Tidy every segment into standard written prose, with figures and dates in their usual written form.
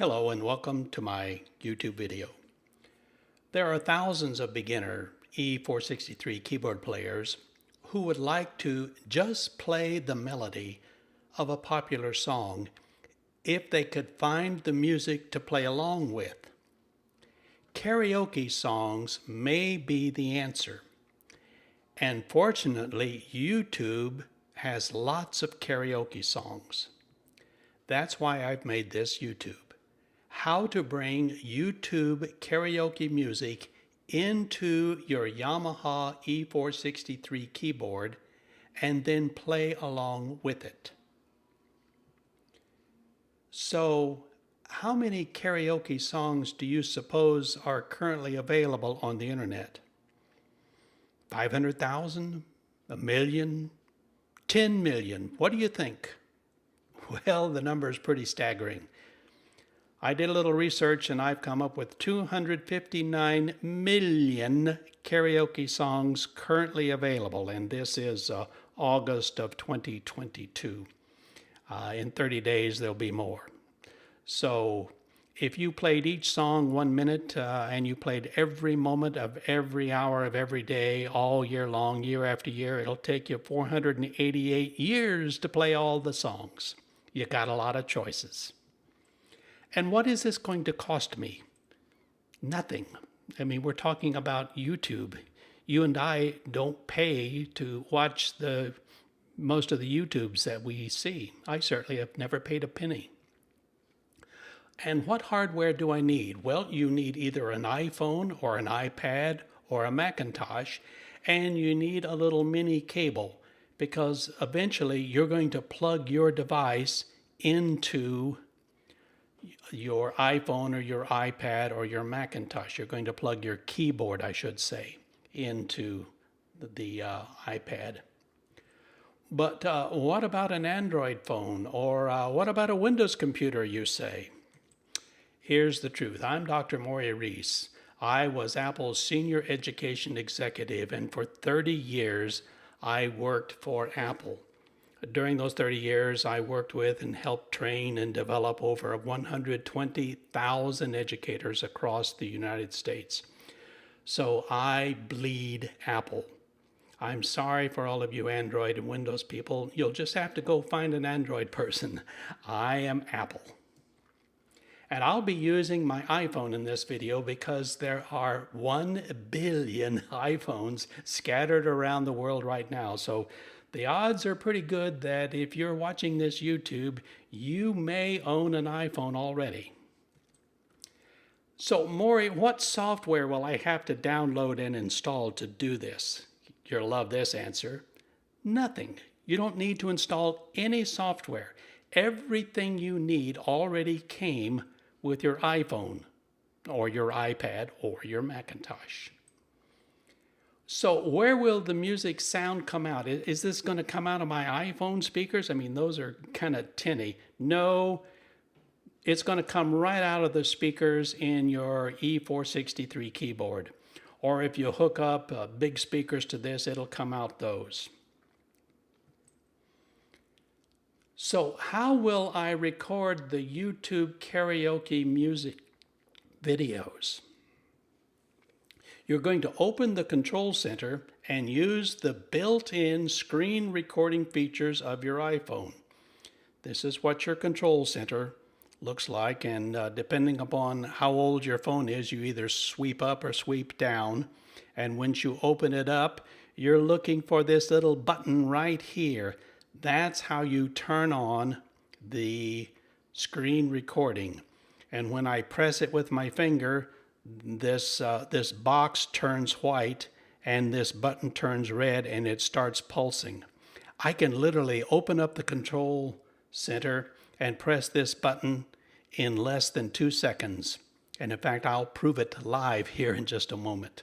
Hello and welcome to my YouTube video. There are thousands of beginner E463 keyboard players who would like to just play the melody of a popular song if they could find the music to play along with. Karaoke songs may be the answer. And fortunately, YouTube has lots of karaoke songs. That's why I've made this YouTube. How to bring YouTube karaoke music into your Yamaha E463 keyboard and then play along with it. So, how many karaoke songs do you suppose are currently available on the internet? 500,000? A million? 10 million? What do you think? Well, the number is pretty staggering. I did a little research and I've come up with 259 million karaoke songs currently available, and this is August of 2022. In 30 days there'll be more. So if you played each song 1 minute and you played every moment of every hour of every day all year long, year after year, it'll take you 488 years to play all the songs. You got a lot of choices. And what is this going to cost me? Nothing. I mean, we're talking about YouTube. You and I don't pay to watch most of the YouTubes that we see. I certainly have never paid a penny. And what hardware do I need? Well, you need either an iPhone or an iPad or a Macintosh, and you need a little mini cable because eventually you're going to plug your device into your iPhone or your iPad or your Macintosh. You're going to plug your keyboard, I should say, into the iPad. But what about an Android phone? Or what about a Windows computer, you say? Here's the truth. I'm Dr. Maury Reese. I was Apple's senior education executive, and for 30 years, I worked for Apple. During those 30 years, I worked with and helped train and develop over 120,000 educators across the United States. So I bleed Apple. I'm sorry for all of you Android and Windows people. You'll just have to go find an Android person. I am Apple. And I'll be using my iPhone in this video because there are 1 billion iPhones scattered around the world right now. So the odds are pretty good that if you're watching this YouTube, you may own an iPhone already. So, Maury, what software will I have to download and install to do this? You'll love this answer. Nothing. You don't need to install any software. Everything you need already came with your iPhone or your iPad or your Macintosh. So where will the music sound come out? Is this going to come out of my iPhone speakers? I mean, those are kind of tinny. No, it's going to come right out of the speakers in your E463 keyboard. Or if you hook up big speakers to this, it'll come out those. So how will I record the YouTube karaoke music videos? You're going to open the control center and use the built-in screen recording features of your iPhone. This is what your control center looks like, and depending upon how old your phone is, you either sweep up or sweep down. And once you open it up, you're looking for this little button right here. That's how you turn on the screen recording. And when I press it with my finger, this box turns white and this button turns red and it starts pulsing. I can literally open up the control center and press this button in less than 2 seconds. And in fact, I'll prove it live here in just a moment.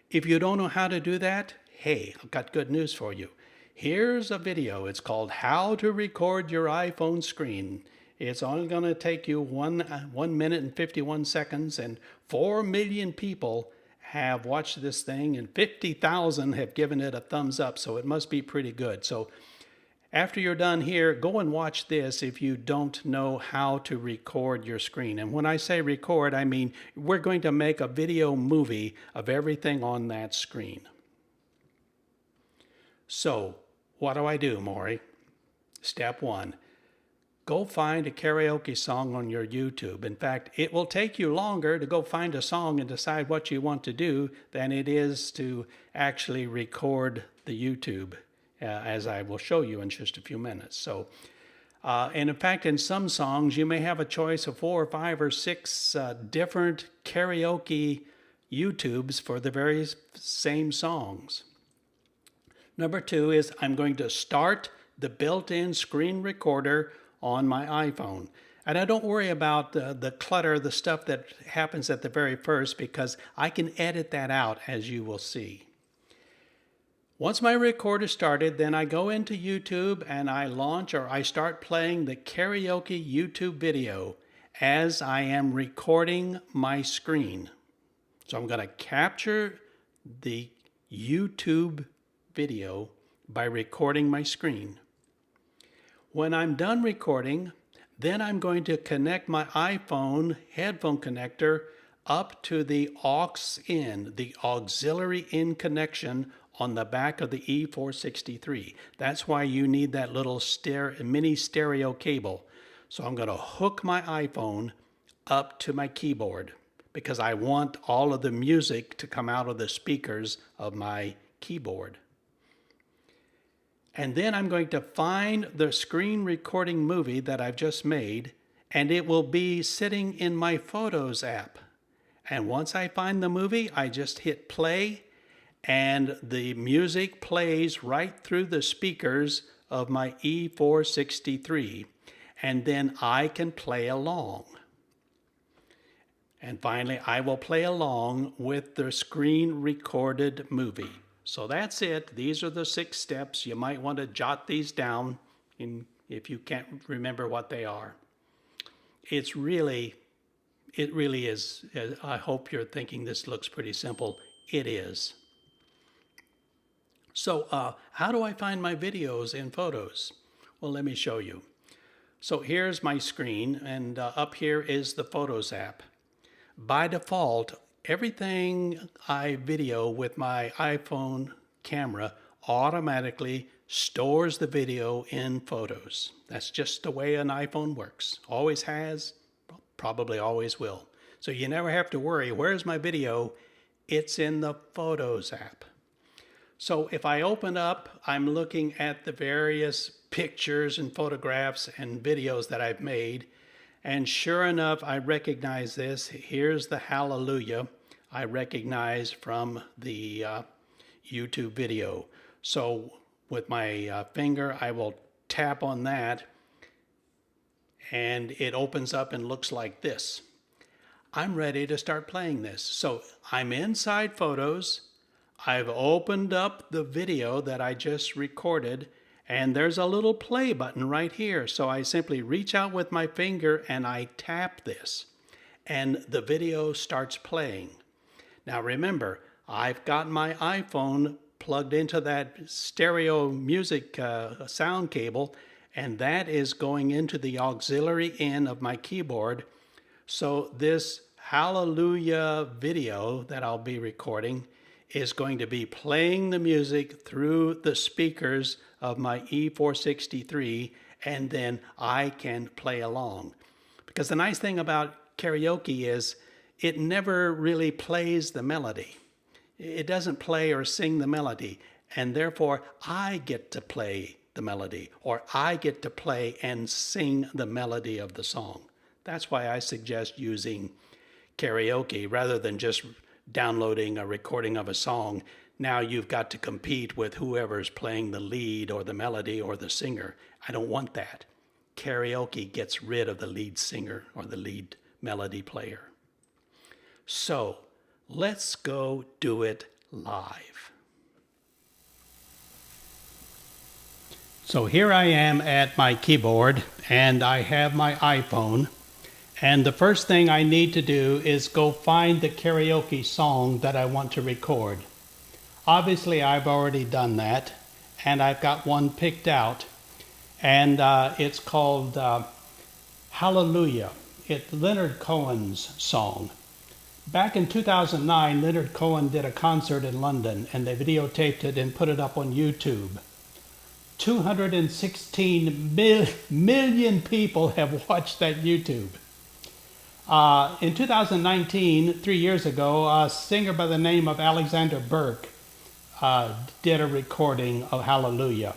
If you don't know how to do that, hey, I've got good news for you. Here's a video. It's called How to Record Your iPhone Screen. It's only going to take you 1 minute and 51 seconds, and 4 million people have watched this thing, and 50,000 have given it a thumbs up, so it must be pretty good. So After you're done here, go and watch this if you don't know how to record your screen. And when I say record, I mean we're going to make a video movie of everything on that screen. So, what do I do, Maury? Step 1. Go find a karaoke song on your YouTube. In fact, it will take you longer to go find a song and decide what you want to do than it is to actually record the YouTube, as I will show you in just a few minutes. So, and in fact, in some songs, you may have a choice of 4 or 5 or 6 different karaoke YouTubes for the very same songs. Number 2 is I'm going to start the built-in screen recorder on my iPhone. And I don't worry about the clutter, the stuff that happens at the very first, because I can edit that out, as you will see. Once my recorder started, then I go into YouTube and I launch, or I start playing the karaoke YouTube video as I am recording my screen. So I'm going to capture the YouTube video by recording my screen. When I'm done recording, then I'm going to connect my iPhone headphone connector up to the aux in, the auxiliary in connection on the back of the E463. That's why you need that little mini stereo cable. So I'm going to hook my iPhone up to my keyboard because I want all of the music to come out of the speakers of my keyboard. And then I'm going to find the screen recording movie that I've just made, and it will be sitting in my Photos app. And once I find the movie, I just hit play, and the music plays right through the speakers of my E463, and then I can play along. And finally, I will play along with the screen recorded movie. So that's it. These are the 6 steps. You might want to jot these down if you can't remember what they are. It really is. I hope you're thinking this looks pretty simple. It is. So how do I find my videos in Photos? Well, let me show you. So here's my screen, and up here is the Photos app. By default, everything I video with my iPhone camera automatically stores the video in Photos. That's just the way an iPhone works. Always has, probably always will. So you never have to worry, where's my video? It's in the Photos app. So if I open up, I'm looking at the various pictures and photographs and videos that I've made. And sure enough, I recognize this. Here's the Hallelujah I recognize from the YouTube video. So with my finger, I will tap on that, and it opens up and looks like this. I'm ready to start playing this. So I'm inside Photos. I've opened up the video that I just recorded, and there's a little play button right here. So I simply reach out with my finger and I tap this, and the video starts playing. Now remember, I've got my iPhone plugged into that stereo music sound cable, and that is going into the auxiliary in of my keyboard. So this Hallelujah video that I'll be recording is going to be playing the music through the speakers of my E463, and then I can play along. Because the nice thing about karaoke is it never really plays the melody. It doesn't play or sing the melody, and therefore I get to play the melody, or I get to play and sing the melody of the song. That's why I suggest using karaoke rather than just downloading a recording of a song. Now you've got to compete with whoever's playing the lead or the melody or the singer. I don't want that. Karaoke gets rid of the lead singer or the lead melody player. So let's go do it live. So here I am at my keyboard, and I have my iPhone. And the first thing I need to do is go find the karaoke song that I want to record. Obviously, I've already done that, and I've got one picked out. and it's called Hallelujah. It's Leonard Cohen's song. Back in 2009, Leonard Cohen did a concert in London, and they videotaped it and put it up on YouTube. 216 million people have watched that YouTube. In 2019, 3 years ago, a singer by the name of Alexander Burke did a recording of Hallelujah.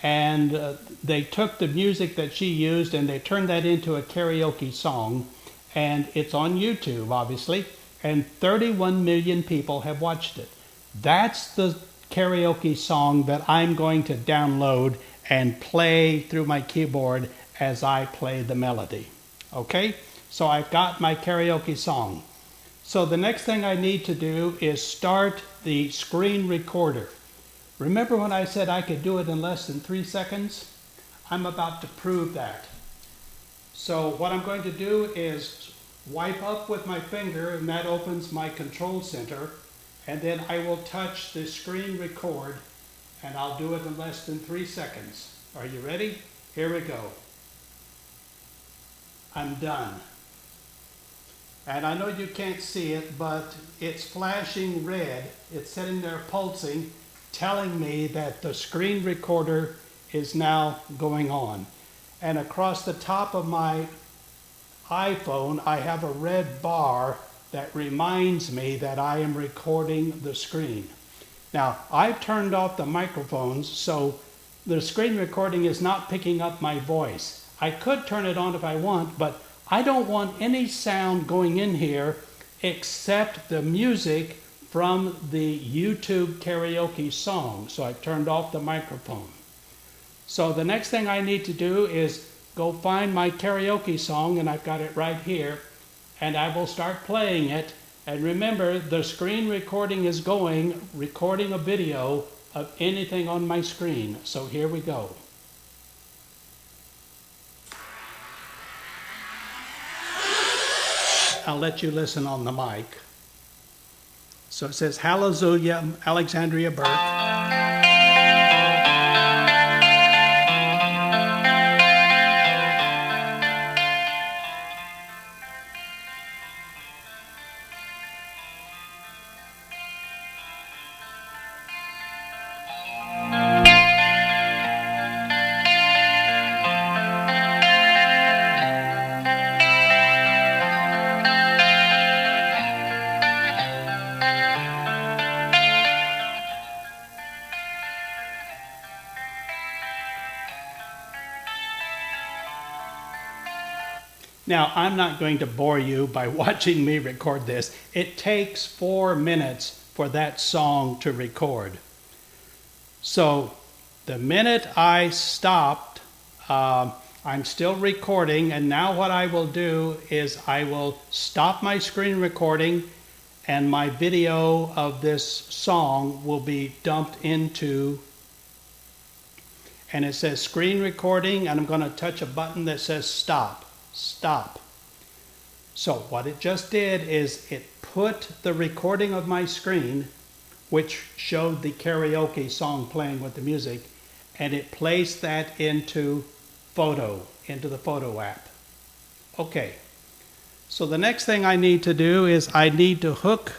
And they took the music that she used and they turned that into a karaoke song. And it's on YouTube, obviously, and 31 million people have watched it. That's the karaoke song that I'm going to download and play through my keyboard as I play the melody. Okay? So I've got my karaoke song. So the next thing I need to do is start the screen recorder. Remember when I said I could do it in less than 3 seconds? I'm about to prove that. So what I'm going to do is wipe up with my finger, and that opens my control center, and then I will touch the screen record, and I'll do it in less than 3 seconds. Are you ready? Here we go. I'm done. And I know you can't see it, but it's flashing red. It's sitting there pulsing, telling me that the screen recorder is now going on. And across the top of my iPhone, I have a red bar that reminds me that I am recording the screen. Now, I've turned off the microphones, so the screen recording is not picking up my voice. I could turn it on if I want, but I don't want any sound going in here except the music from the YouTube karaoke song. So I've turned off the microphone. So the next thing I need to do is go find my karaoke song, and I've got it right here, and I will start playing it. And remember, the screen recording is going, recording a video of anything on my screen. So here we go. I'll let you listen on the mic. So it says, Hallelujah, Alexandria Burke. Now, I'm not going to bore you by watching me record this. It takes 4 minutes for that song to record. So the minute I stopped, I'm still recording, and now what I will do is I will stop my screen recording, and my video of this song will be dumped into, and it says screen recording, and I'm going to touch a button that says stop. Stop. So what it just did is it put the recording of my screen, which showed the karaoke song playing with the music, and it placed that into the photo app. Okay, so the next thing I need to do is I need to hook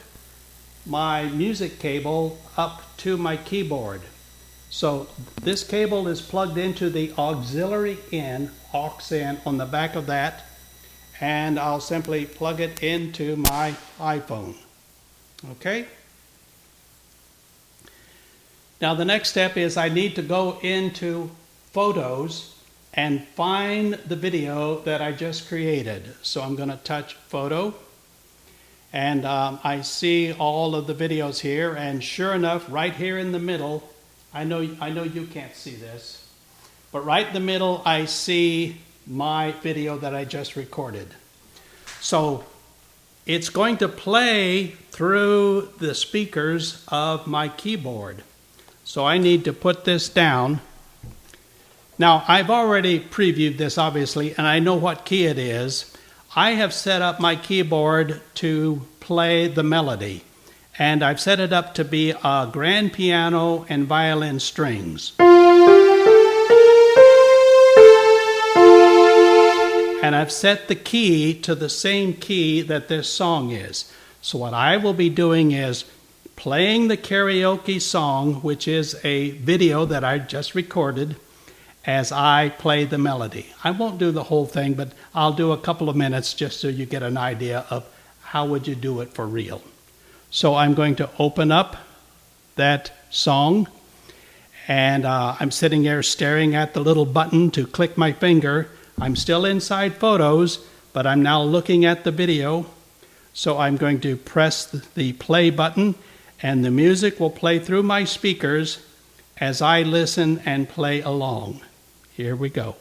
my music cable up to my keyboard. So this cable is plugged into the auxiliary in, aux in, on the back of that, and I'll simply plug it into my iPhone. Okay? Now the next step is I need to go into Photos and find the video that I just created. So I'm going to touch Photo, and I see all of the videos here, and sure enough, right here in the middle, I know you can't see this, but right in the middle I see my video that I just recorded. So it's going to play through the speakers of my keyboard. So I need to put this down. Now I've already previewed this obviously, and I know what key it is. I have set up my keyboard to play the melody. And I've set it up to be a grand piano and violin strings. and I've set the key to the same key that this song is. So what I will be doing is playing the karaoke song, which is a video that I just recorded, as I play the melody. I won't do the whole thing, but I'll do a couple of minutes just so you get an idea of how would you do it for real. So I'm going to open up that song, and I'm sitting there staring at the little button to click my finger. I'm still inside Photos, but I'm now looking at the video. So I'm going to press the play button, and the music will play through my speakers as I listen and play along. Here we go.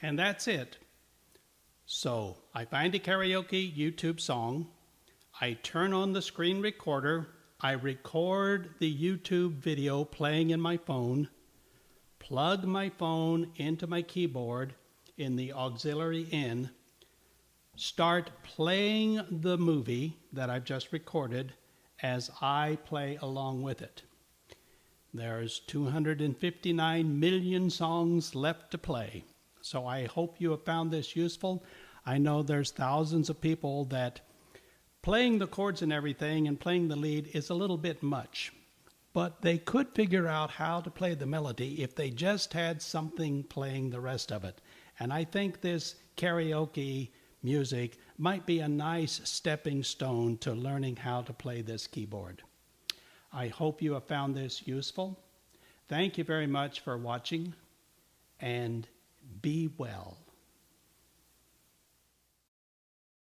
And that's it. So I find a karaoke YouTube song, I turn on the screen recorder, I record the YouTube video playing in my phone, plug my phone into my keyboard in the auxiliary in, start playing the movie that I've just recorded as I play along with it. There's 259 million songs left to play. So I hope you have found this useful. I know there's thousands of people that Playing the chords and everything and playing the lead is a little bit much, but they could figure out how to play the melody if they just had something playing the rest of it. And I think this karaoke music might be a nice stepping stone to learning how to play this keyboard. I hope you have found this useful. Thank you very much for watching, and be well.